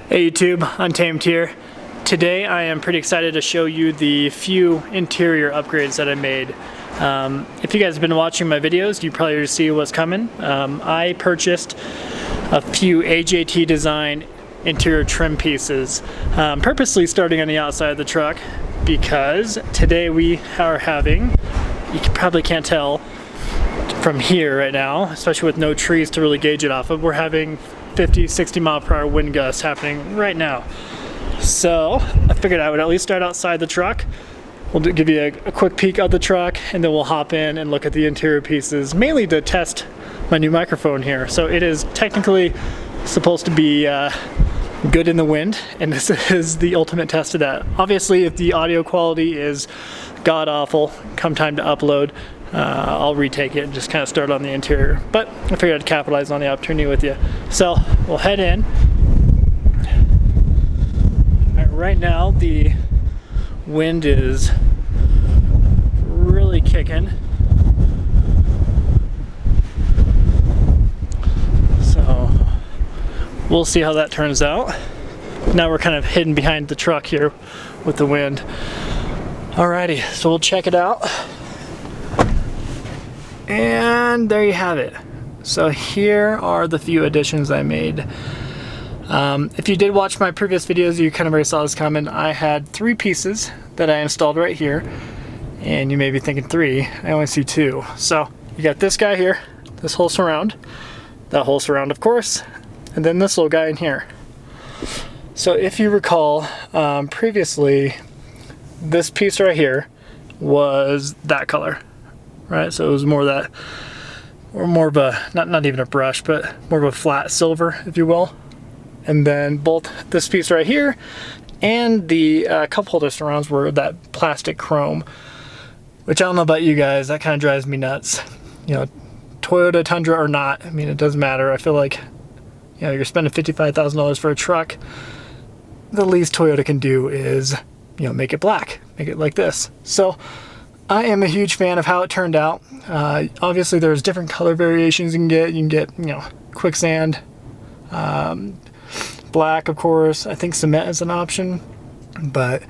Hey YouTube, Untamed here. Today I am pretty excited to show you the few interior upgrades that I made. If you guys have been watching my videos, you probably already see what's coming. I purchased a few AJT design interior trim pieces, purposely starting on the outside of the truck because today we are having, you probably can't tell from here right now, especially with no trees to really gauge it off of, we're having 50-60 mile per hour wind gusts happening right now. So I figured I would at least start outside the truck. We'll give you a quick peek of the truck and then we'll hop in and look at the interior pieces, mainly to test my new microphone here. So it is technically supposed to be good in the wind, and this is the ultimate test of that. Obviously if the audio quality is god awful come time to upload, I'll retake it and just kind of start on the interior. But I figured I'd capitalize on the opportunity with you. So we'll head in. Right now the wind is really kicking. So we'll see how that turns out. Now we're kind of hidden behind the truck here with the wind. Alrighty, so we'll check it out. And there you have it. So here are the few additions I made. If you did watch my previous videos, you kind of already saw this coming. I had 3 pieces that I installed right here, and you may be thinking 3. I only see 2. So you got this guy here, this whole surround, that whole surround of course, and then this little guy in here. So if you recall, previously this piece right here was that color. Right, so it was more that, or more of a, not even a brush, but more of a flat silver, if you will. And then both this piece right here and the cup holder surrounds were that plastic chrome, which I don't know about you guys, that kind of drives me nuts. You know, Toyota Tundra or not, I mean, it doesn't matter. I feel like, you know, you're spending $55,000 for a truck. The least Toyota can do is, you know, make it black, make it like this. So I am a huge fan of how it turned out. Obviously there's different color variations you can get. You can get, you know, quicksand, black of course. I think cement is an option, but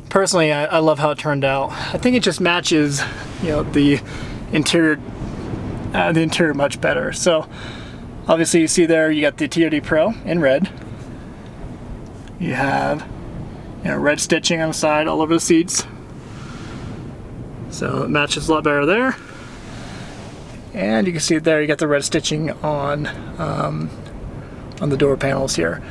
personally I love how it turned out. I think it just matches, you know, the interior much better. So obviously you see there you got the TRD Pro in red. You have, you know, red stitching on the side all over the seats. So it matches a lot better there. And you can see there you got the red stitching on the door panels here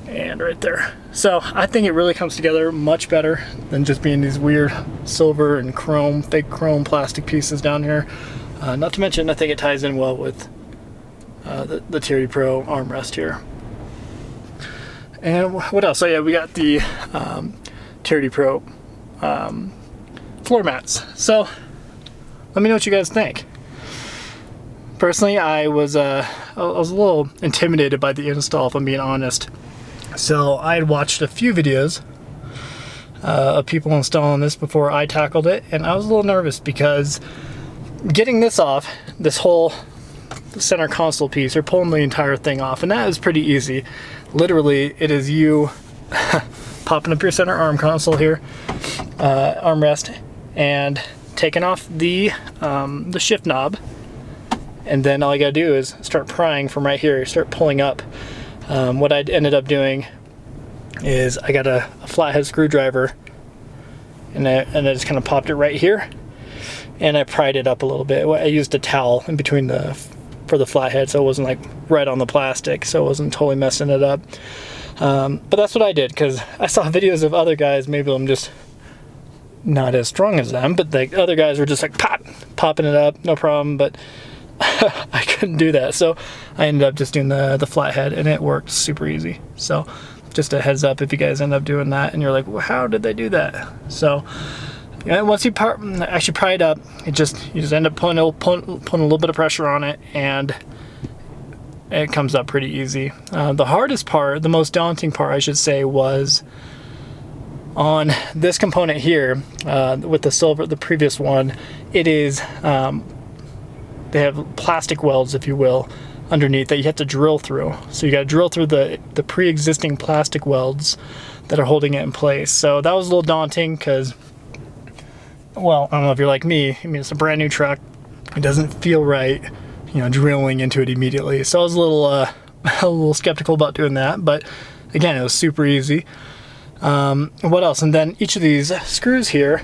and right there. So I think it really comes together much better than just being these weird silver and chrome, fake chrome plastic pieces down here. Not to mention I think it ties in well with the TRD Pro armrest here. And what else? So yeah, we got the TRD Pro floor mats. So let me know what you guys think. Personally, I was a little intimidated by the install, if I'm being honest. So I had watched a few videos of people installing this before I tackled it, and I was a little nervous because getting this off, this whole center console piece, or pulling the entire thing off, and that is pretty easy. Literally, it is you popping up your center arm console here, armrest, and taking off the shift knob, and then all you gotta do is start prying from right here. Start pulling up. What I ended up doing is I got a flathead screwdriver, and I just kind of popped it right here, and I pried it up a little bit. I used a towel in between for the flathead, so it wasn't like right on the plastic, so it wasn't totally messing it up. But that's what I did because I saw videos of other guys. Maybe I'm just not as strong as them, but the other guys were just like popping it up, no problem. But I couldn't do that, so I ended up just doing the flathead, and it worked super easy. So just a heads up if you guys end up doing that and you're like, well, how did they do that? So yeah, once you actually pry it up, you just end up putting a little bit of pressure on it, and it comes up pretty easy. The hardest part, the most daunting part I should say, was on this component here with the silver, the previous one. It is they have plastic welds, if you will, underneath that you have to drill through. So you got to drill through the pre-existing plastic welds that are holding it in place. So that was a little daunting because, well, I don't know if you're like me. I mean, it's a brand new truck. It doesn't feel right, you know, drilling into it immediately. So I was a little skeptical about doing that. But again, it was super easy. What else? And then each of these screws here,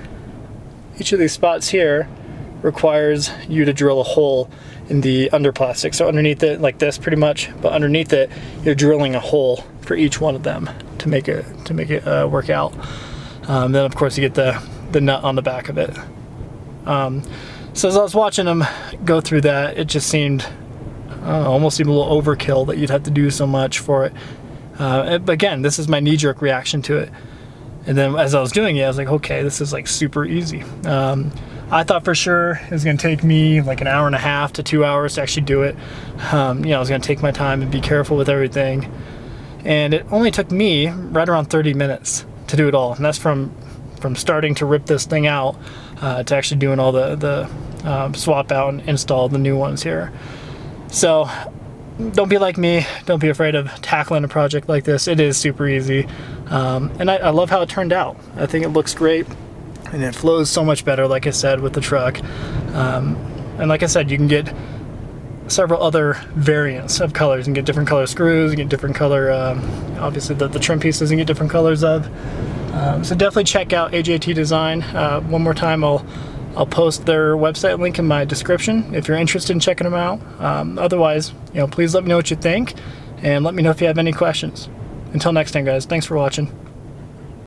each of these spots here requires you to drill a hole in the under plastic. So underneath it, like this pretty much, but underneath it, you're drilling a hole for each one of them to make it work out. Then of course you get the nut on the back of it. So as I was watching them go through that, it just seemed, I don't know, almost seemed a little overkill that you'd have to do so much for it. But again, this is my knee-jerk reaction to it. And then as I was doing it, I was like, okay, this is like super easy. I thought for sure it was gonna take me like an hour and a half to 2 hours to actually do it. You know, I was gonna take my time and be careful with everything. And it only took me right around 30 minutes to do it all. And that's from starting to rip this thing out to actually doing all the swap out and install the new ones here. So don't be like me. Don't be afraid of tackling a project like this. It is super easy. And I love how it turned out. I think it looks great. And it flows so much better, like I said, with the truck. And like I said, you can get several other variants of colors. You can get different color screws, you can get different color, obviously the trim pieces you can get different colors of. So definitely check out AJT Design. One more time, I'll post their website link in my description if you're interested in checking them out. Otherwise, you know, please let me know what you think and let me know if you have any questions. Until next time, guys, thanks for watching.